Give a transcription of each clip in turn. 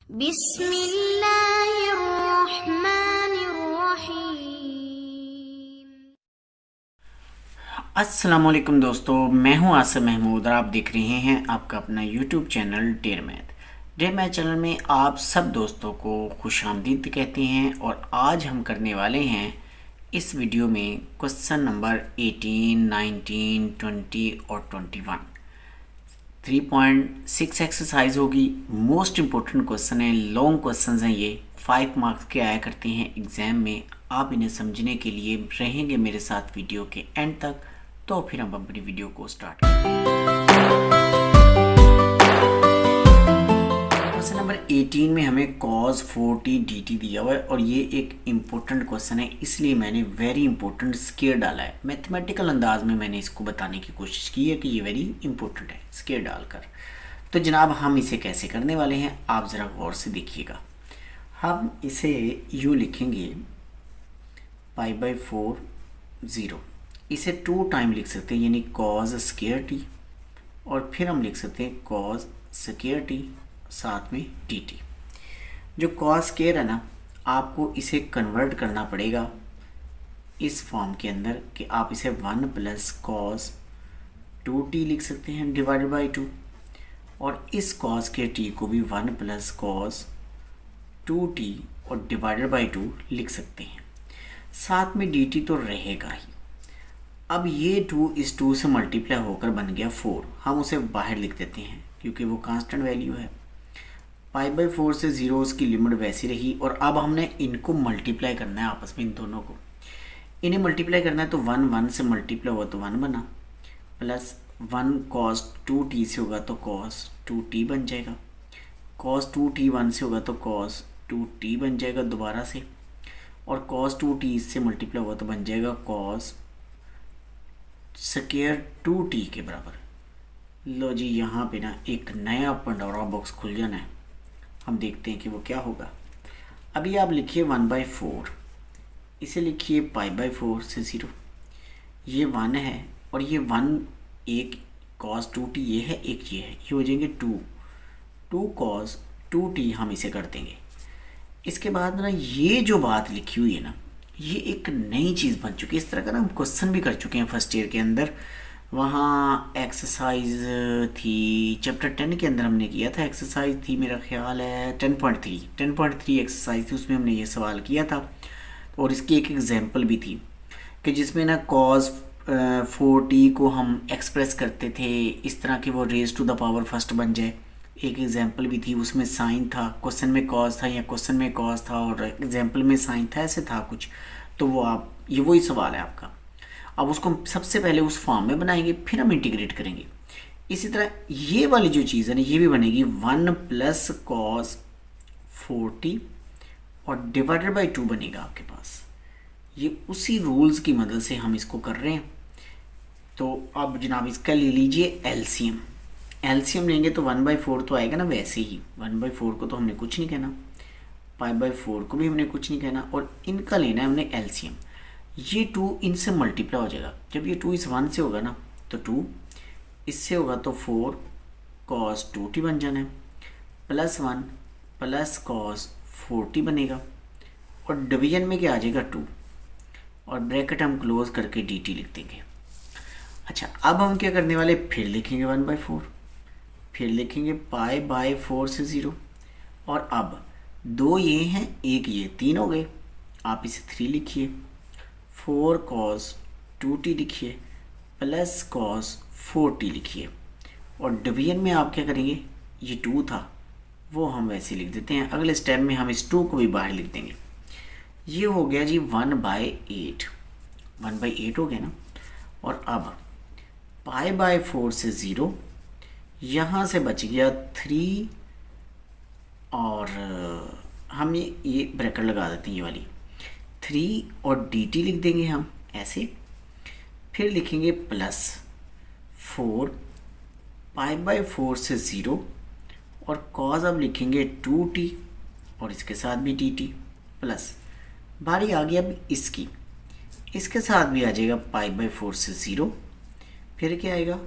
बिस्मिल्लाहिर्रहमानिर्रहीम। अस्सलामुअलैकुम दोस्तों, मैं हूं आसिम महमूद और आप देख रहे हैं आपका अपना YouTube channel dare math channel में आप सब दोस्तों को खुश आमदीद कहते हैं। और आज हम करने वाले हैं इस वीडियो में क्वेश्चन नंबर 18, 19, 20 और 21। 3.6 एक्सरसाइज होगी। मोस्ट इम्पोर्टेंट क्वेश्चन है, लॉन्ग क्वेश्चन हैं ये, 5 मार्क्स के आया करते हैं एग्ज़ाम में। आप इन्हें समझने के लिए रहेंगे मेरे साथ वीडियो के एंड तक। तो फिर हम अपनी वीडियो को स्टार्ट क्वेश्चन नंबर 18 में हमें cos 4t dt दिया हुआ है और ये एक इम्पोर्टेंट क्वेश्चन है, इसलिए मैंने वेरी इंपॉर्टेंट स्केयर डाला है। मैथमेटिकल अंदाज में मैंने इसको बताने की कोशिश की है कि ये वेरी इंपॉर्टेंट है स्केयर डालकर। तो जनाब हम इसे कैसे करने वाले हैं आप ज़रा गौर से देखिएगा। हम इसे यूँ लिखेंगे π/4 0, इसे 2 टाइम लिख सकते हैं, यानी cos स्केयर t, और फिर हम लिख सकते हैं cos स्केयर t साथ में dt। जो cos स्केयर है ना, आपको इसे कन्वर्ट करना पड़ेगा इस फॉर्म के अंदर कि आप इसे 1 + cos 2t लिख सकते हैं डिवाइडेड बाई 2, और इस cos के t को भी 1 + cos 2t और डिवाइडेड बाई 2 लिख सकते हैं। साथ में dt तो रहेगा ही। अब ये 2 इस 2 से मल्टीप्लाई होकर बन गया 4, हम उसे बाहर लिख देते हैं क्योंकि वो कांस्टेंट वैल्यू है। π/4 से 0 उसकी लिमिट वैसी रही, और अब हमने इनको मल्टीप्लाई करना है आपस में, इन दोनों को इन्हें मल्टीप्लाई करना है। तो 1 1 से मल्टीप्लाई हुआ तो 1 बना, प्लस 1 cos 2t से होगा तो cos 2t बन जाएगा, cos 2t 1 से होगा तो cos 2t बन जाएगा दोबारा से, और cos 2t इससे मल्टीप्लाई हुआ तो बन जाएगा cos स्केयर 2t के बराबर। लो जी, यहाँ पे ना एक नया पंडोरा बॉक्स खुल जाना है, हम देखते हैं कि वो क्या होगा। अभी आप लिखिए 1/4, इसे लिखिए π/4 से 0, ये 1 है और ये 1 एक cos 2t ये है, एक ये है, ये हो जाएंगे 2 cos 2t, हम इसे कर देंगे। इसके बाद ना ये जो बात लिखी हुई है ना, ये एक नई चीज़ बन चुकी है। इस तरह का ना हम क्वेश्चन भी कर चुके हैं फर्स्ट ईयर के अंदर, वहाँ एक्सरसाइज थी चैप्टर 10 के अंदर हमने किया था। एक्सरसाइज थी मेरा ख्याल है 10.3 एक्सरसाइज थी, उसमें हमने ये सवाल किया था। और इसकी एक एग्जांपल भी थी कि जिसमें ना cos 4t को हम एक्सप्रेस करते थे इस तरह कि वो raise to the power first बन जाए। एक एग्जांपल भी थी, उसमें साइन था, क्वेश्चन में cos था या क्वेश्चन में cos था और एग्जांपल में साइन था, ऐसे था कुछ। तो वो आप ये वही सवाल है आपका। अब उसको हम सबसे पहले उस फॉर्म में बनाएंगे, फिर हम इंटीग्रेट करेंगे। इसी तरह ये वाली जो चीज़ है ना, ये भी बनेगी 1 + cos 4t और डिवाइडेड बाई 2 बनेगा आपके पास। ये उसी रूल्स की मदद से हम इसको कर रहे हैं। तो अब जनाब इसका ले लीजिए एलसीएम लेंगे तो 1/4 तो आएगा ना, वैसे ही 1/4 को तो हमने कुछ नहीं कहना, π/4 को भी हमने कुछ नहीं कहना, और इनका लेना है हमने एलसीएम। ये 2 इनसे मल्टीप्लाई हो जाएगा, जब ये 2 इस 1 से होगा ना तो 2 इससे होगा तो 4 cos 2t बन जाना है, प्लस 1 + cos 4t बनेगा, और डिवीजन में क्या आ जाएगा 2, और ब्रैकेट हम क्लोज करके dt लिख देंगे। अच्छा, अब हम क्या करने वाले, फिर लिखेंगे 1/4, फिर लिखेंगे π/4 से 0, और अब 2 ये हैं एक ये, 3 हो गए, आप इसे 3 लिखिए, 4 cos 2t लिखिए, प्लस cos 4t लिखिए, और डिवीजन में आप क्या करेंगे, ये 2 था वो हम वैसे लिख देते हैं। अगले स्टेप में हम इस 2 को भी बाहर लिख देंगे। ये हो गया जी 1/8 हो गया ना। और अब π/4 से 0, यहाँ से बच गया 3, और हम ये ब्रैकेट लगा देते हैं ये वाली 3, और dt लिख देंगे हम ऐसे। फिर लिखेंगे प्लस 4 π/4 से 0, और cos अब लिखेंगे 2t और इसके साथ भी dt, प्लस बारी आ गई अब इसकी, इसके साथ भी आ जाएगा π/4 से 0, फिर क्या आएगा,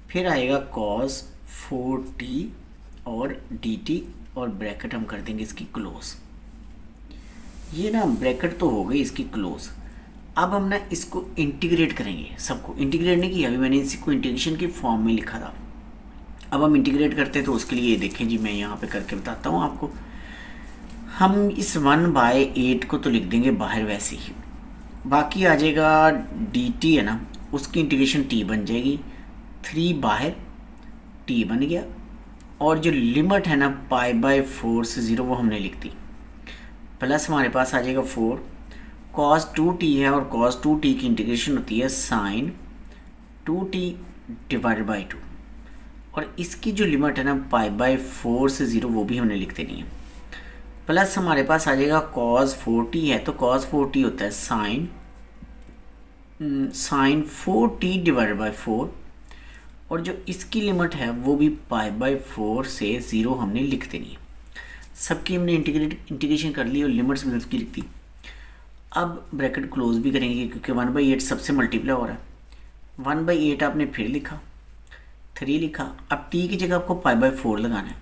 फिर आएगा cos 4t और dt और ब्रैकेट हम कर देंगे इसकी क्लोज। ये ना ब्रैकेट तो हो गई इसकी क्लोज। अब हम ना इसको इंटीग्रेट करेंगे, सबको इंटीग्रेट नहीं किया अभी मैंने, इसको इंटीग्रेशन की फॉर्म में लिखा था। अब हम इंटीग्रेट करते हैं तो उसके लिए देखें जी, मैं यहाँ पे करके बताता हूँ आपको। हम इस 1/8 को तो लिख देंगे बाहर वैसे ही, बाकी आ जाएगा dt है ना, उसकी इंटीग्रेशन t बन जाएगी, 3 बाहर t बन गया, और जो लिमिट है ना π/4 से 0 वो हमने लिख दी, प्लस हमारे पास आ जाएगा 4 cos 2t है, और cos 2t की इंटीग्रेशन होती है sin 2t डिवाइडेड बाई 2, और इसकी जो लिमिट है ना π/4 से 0 वो भी हमने लिख देनी है, प्लस हमारे पास आ जाएगा cos 4t है, तो cos 4t होता है sin 4t डिवाइडेड बाई 4, और जो इसकी लिमिट है वो भी π/4 से 0 हमने लिख देनी है। सबकी हमने इंटीग्रेशन कर ली और लिमिट्स भी उसकी लिख दी। अब ब्रैकेट क्लोज भी करेंगे क्योंकि 1/8 सबसे मल्टीप्लाई हो रहा है। 1/8 आपने फिर लिखा, 3 लिखा, अब t की जगह आपको π/4 लगाना है,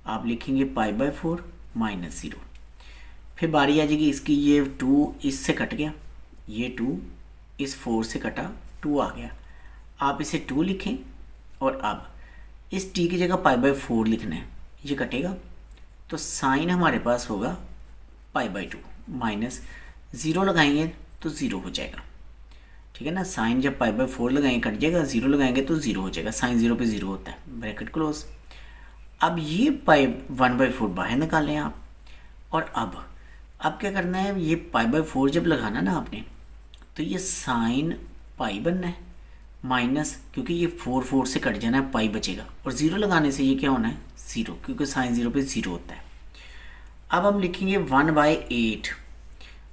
आप लिखेंगे π/4 माइनस 0। फिर बारी आ जाएगी इसकी, ये 2 इससे कट गया, ये 2 इस 4 से कटा, 2 आ गया, आप इसे 2 लिखें, और अब इस t की जगह π/4 लिखना है, ये कटेगा तो साइन हमारे पास होगा π/2 माइनस 0 लगाएंगे तो 0 हो जाएगा, ठीक है ना। साइन जब π/4 लगाएंगे कट जाएगा, 0 लगाएंगे तो 0 हो जाएगा, साइन 0 पे 0 होता है, ब्रैकेट क्लोज। अब ये 1/4 बाहर निकालें आप, और अब क्या करना है, ये π/4 जब लगाना ना आपने, तो ये साइन पाई बनना है माइनस, क्योंकि ये 4 से कट जाना है, पाई बचेगा, और 0 लगाने से ये क्या होना है 0, क्योंकि साइन 0 पे 0 होता है। अब हम लिखेंगे 1/8,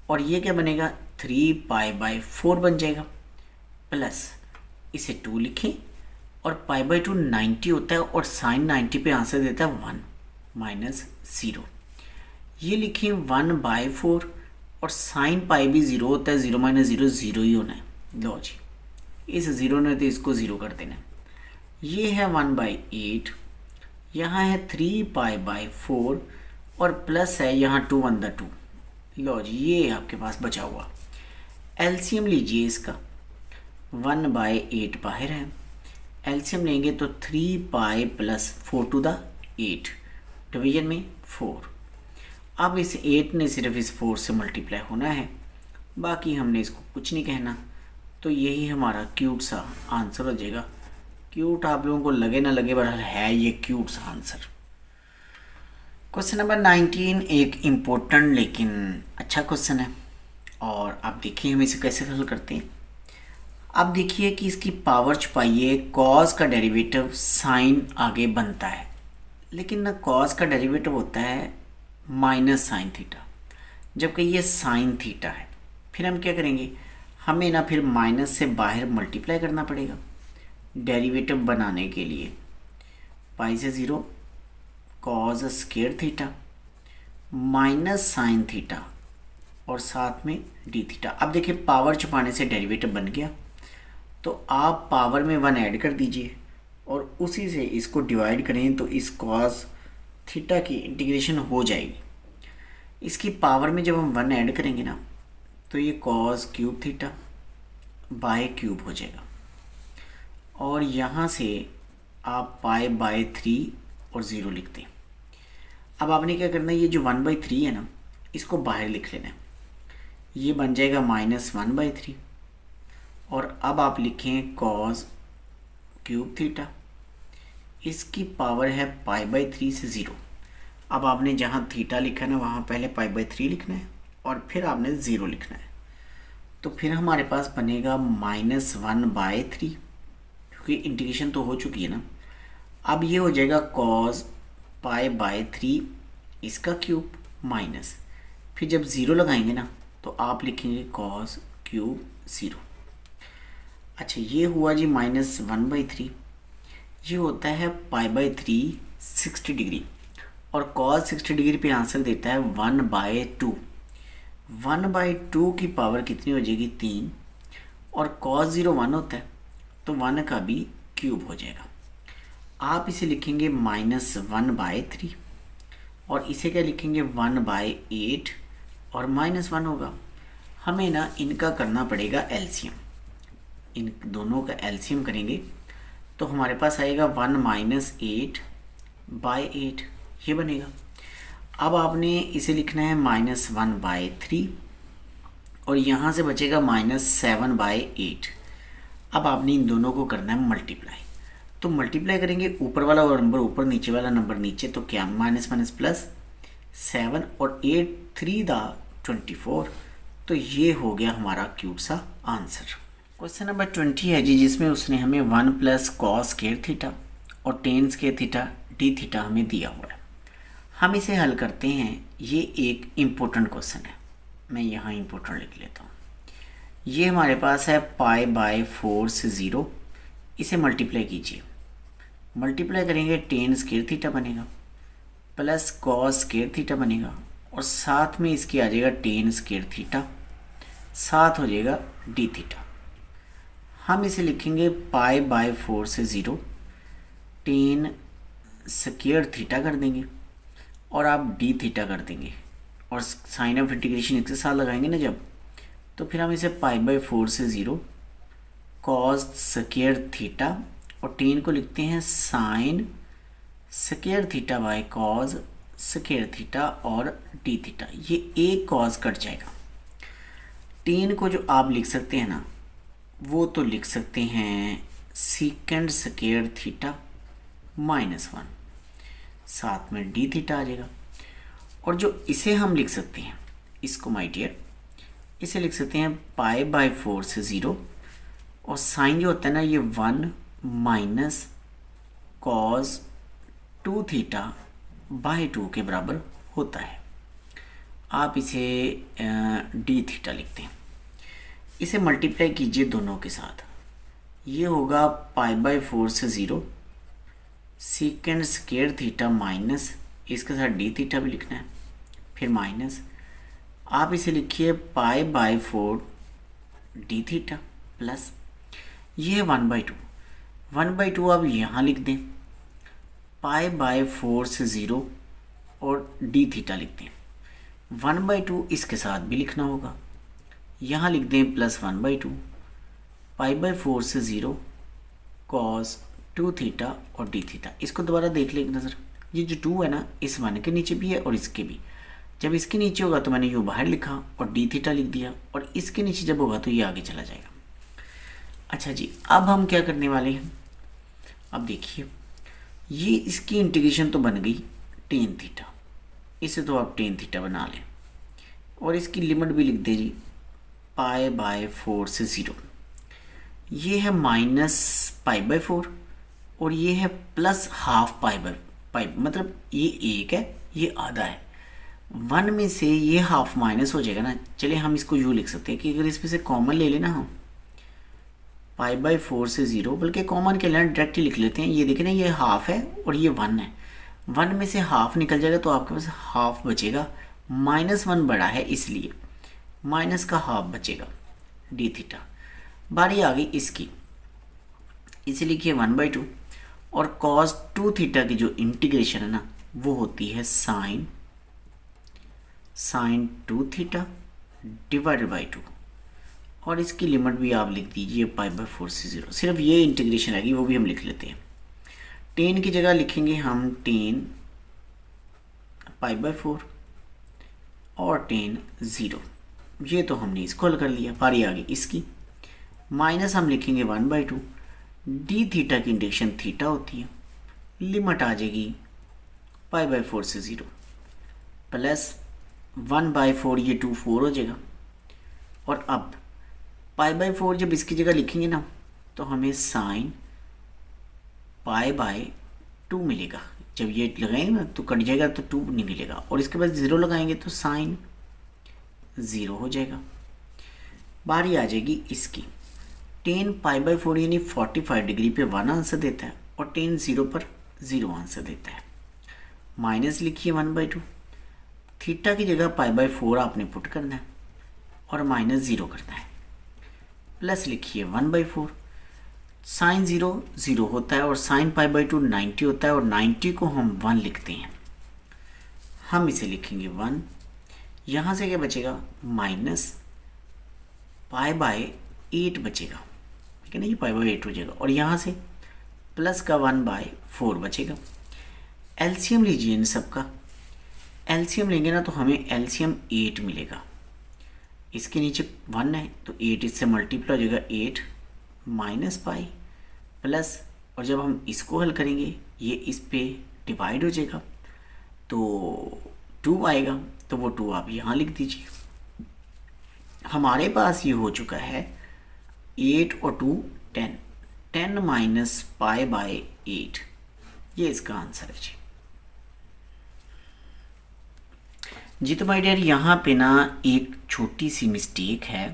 और ये क्या बनेगा 3π/4 बन जाएगा, प्लस इसे 2 लिखें, और π/2 90 होता है, और साइन 90 पे आंसर देता है 1 माइनस 0। ये लिखें 1/4, और साइन पाई भी 0 होता है, 0 माइनस 0 0 ही होना है। लो जी, इस 0 ने तो इसको 0 कर देना है। ये है 1/8, यहाँ है 3π/4, और प्लस है यहाँ 2 1 2। लो जी, ये आपके पास बचा हुआ, एलसीएम लीजिए इसका, 1/8 बाहर है, एलसीएम लेंगे तो 3π + 4 to the 8, डिवीजन में 4। अब इस 8 ने सिर्फ इस 4 से मल्टीप्लाई होना है, बाकी हमने इसको कुछ नहीं कहना, तो यही हमारा क्यूट सा आंसर हो जाएगा। क्यूट आप लोगों को लगे ना लगे, बहरहाल है ये क्यूट सा आंसर। क्वेश्चन नंबर 19 एक इम्पोर्टेंट लेकिन अच्छा क्वेश्चन है, और आप देखिए हम इसे कैसे हल करते हैं। आप देखिए कि इसकी पावर छुपाइए, कॉस का डेरिवेटिव साइन आगे बनता है, लेकिन ना कॉस का डेरिवेटिव होता है माइनस साइन थीटा, जबकि ये साइन थीटा है। फिर हम क्या करेंगे, हमें ना फिर माइनस से बाहर मल्टीप्लाई करना पड़ेगा डेरिवेटिव बनाने के लिए। पाई से 0 cos square theta minus sine theta, और साथ में डी थीटा। अब देखिए पावर छुपाने से डेरिवेटिव बन गया, तो आप पावर में 1 ऐड कर दीजिए, और उसी से इसको डिवाइड करें तो इस कॉस थीटा की इंटीग्रेशन हो जाएगी। इसकी पावर में जब हम 1 ऐड करेंगे ना, तो ये cos cube theta by cube हो जाएगा, और यहाँ से आप π/3 और 0 लिखते हैं। अब आपने क्या करना है, ये जो 1/3 है ना, इसको बाहर लिख लेना है, ये बन जाएगा -1/3, और अब आप लिखें कॉस क्यूब थीटा, इसकी पावर है π/3 से 0। अब आपने जहाँ थीटा लिखा है ना, वहाँ पहले π/3 लिखना है, और फिर आपने 0 लिखना है, तो फिर हमारे पास बनेगा -1/3, क्योंकि इंटीग्रेशन तो हो चुकी है ना। अब ये हो जाएगा cos π/3 इसका क्यूब माइनस, फिर जब 0 लगाएंगे ना तो आप लिखेंगे cos क्यूब 0। अच्छा, ये हुआ जी -1/3, ये होता है π/3 60 डिग्री, और cos 60 डिग्री पे आंसर देता है 1/2। 1/2 की पावर कितनी हो जाएगी 3, और cos 0 1 होता है, तो 1 का भी क्यूब हो जाएगा। आप इसे लिखेंगे -1/3 और इसे क्या लिखेंगे 1/8 और -1 होगा। हमें ना इनका करना पड़ेगा एलसीएम, इन दोनों का एलसीएम करेंगे तो हमारे पास आएगा 1 - 8/8 ये बनेगा। अब आपने इसे लिखना है -1/3 और यहाँ से बचेगा -7/8। अब आपने इन दोनों को करना है मल्टीप्लाई, तो मल्टीप्लाई करेंगे ऊपर वाला नंबर ऊपर नीचे वाला नंबर नीचे, तो क्या माइनस माइनस प्लस 7 और 8 3 दा 24। तो ये हो गया हमारा क्यूट सा आंसर। क्वेश्चन नंबर 20 है जी, जिसमें उसने हमें 1 + cos² थीटा और tan² थीटा d थीटा हमें दिया हुआ है। हम इसे हल करते हैं। ये एक इम्पोर्टेंट क्वेश्चन है, मैं यहाँ इम्पोर्टेंट लिख लेता हूँ। ये हमारे पास है π/4 से 0, इसे मल्टीप्लाई कीजिए। मल्टीप्लाई करेंगे tan² थीटा बनेगा प्लस cos² थीटा बनेगा और साथ में इसकी आ जाएगा tan² थीटा, साथ हो जाएगा d थीटा। हम इसे लिखेंगे π/4 से 0 tan² थीटा कर देंगे और आप d थीटा कर देंगे और साइन ऑफ इंटीग्रेशन इसके साथ लगाएंगे ना जब, तो फिर हम इसे π/4 से 0 cos² थीटा और tan को लिखते हैं sin² theta by cos² theta और d थीटा। ये एक cos कट जाएगा। tan को जो आप लिख सकते हैं ना, वो तो लिख सकते हैं sec² थीटा -1, साथ में d थीटा आ जाएगा। और जो इसे हम लिख सकते हैं, इसको माय डियर इसे लिख सकते हैं π/4 से 0 और साइन जो होता है ना ये 1 - cos 2 थीटा बाय 2 के बराबर होता है। आप इसे d थीटा लिखते हैं। इसे मल्टीप्लाई कीजिए दोनों के साथ, ये होगा π/4 से 0 sec² थीटा माइनस इसके साथ d थीटा भी लिखना है, फिर माइनस आप इसे लिखिए π/4 d थीटा प्लस ये 1/2 1/2 आप यहाँ लिख दें, π/4 से 0 और d थीटा लिख दें। 1/2 इसके साथ भी लिखना होगा, यहाँ लिख दें प्लस 1/2 π/4 से 0 cos 2 थीटा और d थीटा। इसको दोबारा देख ले एक नज़र, ये जो 2 है ना इस 1 के नीचे भी है और इसके भी। जब इसके नीचे होगा तो मैंने यू बाहर लिखा और d थीटा लिख दिया, और इसके नीचे जब होगा तो ये आगे चला जाएगा। अच्छा जी, अब हम क्या करने वाले हैं, अब देखिए ये इसकी इंटीग्रेशन तो बन गई tan थीटा, इसे तो आप tan थीटा बना लें और इसकी लिमिट भी लिख दे जी π/4 से 0। ये है -π/4 और ये है प्लस हाफ π/, मतलब ये एक है ये आधा है। 1 में से ये हाफ माइनस हो जाएगा ना। चलिए हम इसको यूँ लिख सकते हैं कि अगर इसमें से कॉमन ले लेना हम π/4 से 0, बल्कि कॉमन के लेना डायरेक्ट ही लिख लेते हैं। ये देखें ना ये हाफ है और ये 1 है, 1 में से हाफ निकल जाएगा तो आपके पास हाफ बचेगा। -1 बड़ा है इसलिए माइनस का हाफ बचेगा d थीटा। बारी आ गई इसकी, इसे लिखिए 1/2 और cos 2 थीटा की जो इंटीग्रेशन है ना वो होती है sin 2 थीटा डिवाइडेड बाई 2 और इसकी लिमिट भी आप लिख दीजिए π/4 से 0। सिर्फ ये इंटीग्रेशन आएगी, वो भी हम लिख लेते हैं। tan की जगह लिखेंगे हम tan π/4 और tan 0। ये तो हमने इसको हल कर लिया। बारी आ गई इसकी, माइनस हम लिखेंगे 1/2, d थीटा की इंटीग्रेशन थीटा होती है, लिमिट आ जाएगी π/4 से 0 प्लस 1/4, ये 2 4 हो जाएगा। और अब π/4 जब इसकी जगह लिखेंगे ना तो हमें साइन π/2 मिलेगा। जब ये लगाएंगे ना तो कट जाएगा तो 2 निकलेगा और इसके बाद 0 लगाएंगे तो साइन 0 हो जाएगा। बारी आ जाएगी इसकी, tan π/4 यानी 45 डिग्री पे 1 आंसर देता है और tan 0 पर 0 आंसर देता है। माइनस लिखिए 1/2, थीटा की जगह π/4 आपने पुट करना है और -0 करना है। प्लस लिखिए 1/4, साइन 0 0 होता है और साइन पाई बाई 2 90 होता है और 90 को हम 1 लिखते हैं। हम इसे लिखेंगे 1। यहाँ से क्या बचेगा, माइनस पाई बाय 8 बचेगा, ठीक है ना, ये पाई बाय 8 हो जाएगा और यहाँ से प्लस का 1/4 बचेगा। एलसीएम लीजिए इन सबका, एलसीएम लेंगे ना तो हमें एलसीएम 8 मिलेगा। इसके नीचे 1 है तो 8 इससे मल्टीप्लाई हो जाएगा, 8 माइनस पाई प्लस, और जब हम इसको हल करेंगे ये इस पे डिवाइड हो जाएगा तो 2 आएगा, तो वो 2 आप यहाँ लिख दीजिए। हमारे पास ये हो चुका है 8 और 2 10, 10 माइनस पाई बाय 8, ये इसका आंसर है जी। तो माय डियर यहाँ पे ना एक छोटी सी मिस्टेक है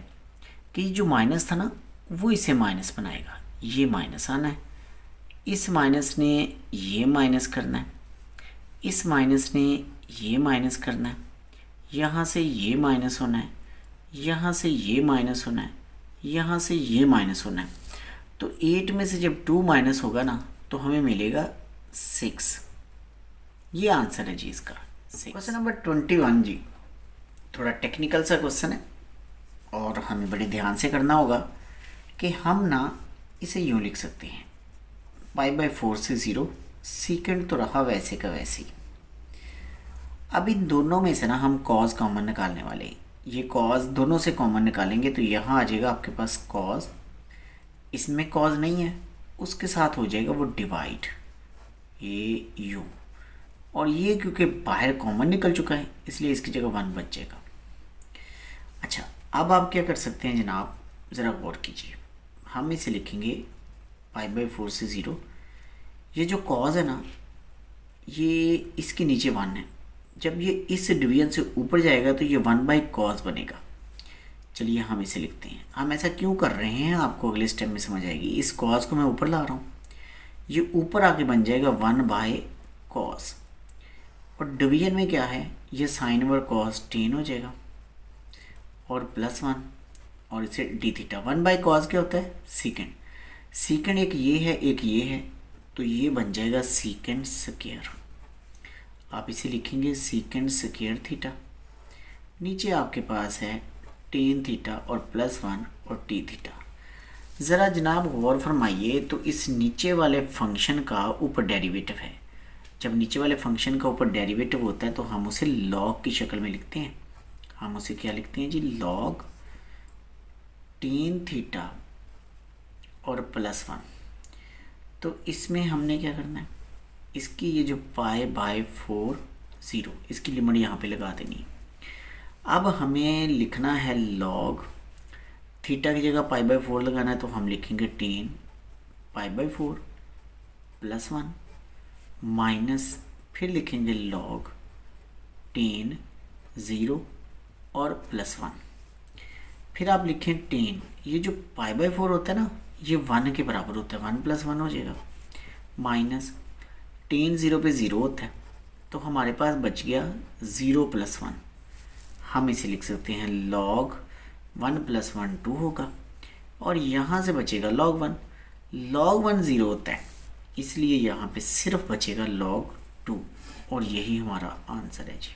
कि जो माइनस था ना वो इसे माइनस बनाएगा, ये माइनस आना है, इस माइनस ने ये माइनस करना है, इस माइनस ने ये माइनस करना है, यहाँ से ये माइनस होना है, यहाँ से ये माइनस होना है, यहाँ से ये माइनस होना है। तो 8 में से जब 2 माइनस होगा ना तो हमें मिलेगा 6। ये आंसर है जी इसका। क्वेश्चन नंबर 21 जी, थोड़ा टेक्निकल सा क्वेश्चन है और हमें बड़े ध्यान से करना होगा कि हम ना इसे यूँ लिख सकते हैं, पाई बाय 4 से 0, सीकेंड तो रहा वैसे का वैसे ही। अब इन दोनों में से ना हम कॉज कॉमन निकालने वाले हैं। ये कॉज दोनों से कॉमन निकालेंगे तो यहाँ आ जाएगा आपके पास कॉज, इसमें कॉज नहीं है, उसके साथ हो जाएगा वो डिवाइड, ये यू, और ये क्योंकि बाहर कॉमन निकल चुका है इसलिए इसकी जगह 1 बच जाएगा। अच्छा, अब आप क्या कर सकते हैं जनाब, ज़रा गौर कीजिए। हम इसे लिखेंगे पाई बाय 4 से 0। ये जो कॉज है ना ये इसके नीचे 1 है, जब ये इस डिवीजन से ऊपर जाएगा तो ये 1/cos बनेगा। चलिए हम इसे लिखते हैं। हम ऐसा क्यों कर रहे हैं आपको अगले स्टेप में समझ आएगी। इस cos को मैं ऊपर ला रहा हूँ, ये ऊपर आके बन जाएगा 1/cos, और डिवीजन में क्या है, ये sin ओवर cos tan हो जाएगा और +1, और इसे d थीटा। 1/cos क्या होता है, सीकेंड। सीकेंड एक ये है एक ये है, तो ये बन जाएगा सीकेंड स्क्वायर। आप इसे लिखेंगे सीकेंड स्क्वायर थीटा। नीचे आपके पास है टेन थीटा और +1 और टी थीटा। ज़रा जनाब गौर फरमाइए, तो इस नीचे वाले फंक्शन का ऊपर डेरिवेटिव है। जब नीचे वाले फंक्शन का ऊपर डेरिवेटिव होता है तो हम उसे लॉग की शक्ल में लिखते हैं। हम उसे क्या लिखते हैं जी, लॉग टेन थीटा और +1। तो इसमें हमने क्या करना है, इसकी ये जो पाई बाय 4 0, इसकी लिमिट यहाँ पे लगा देनी है। अब हमें लिखना है लॉग थीटा की जगह पाई बाय 4 लगाना है, तो हम लिखेंगे 10 पाई बाय 4 +1 माइनस, फिर लिखेंगे लॉग 10 0 और +1, फिर आप लिखें 10, ये जो पाई बाय 4 होता है ना ये 1 के बराबर होता है, 1 + 1 हो जाएगा, माइनस 10 0 पे 0 होता है, तो हमारे पास बच गया 0 + 1। हम इसे लिख सकते हैं log 1 + 1 2 होगा, और यहाँ से बचेगा log 1। log 1 0 होता है, इसलिए यहाँ पे सिर्फ बचेगा log 2, और यही हमारा आंसर है जी।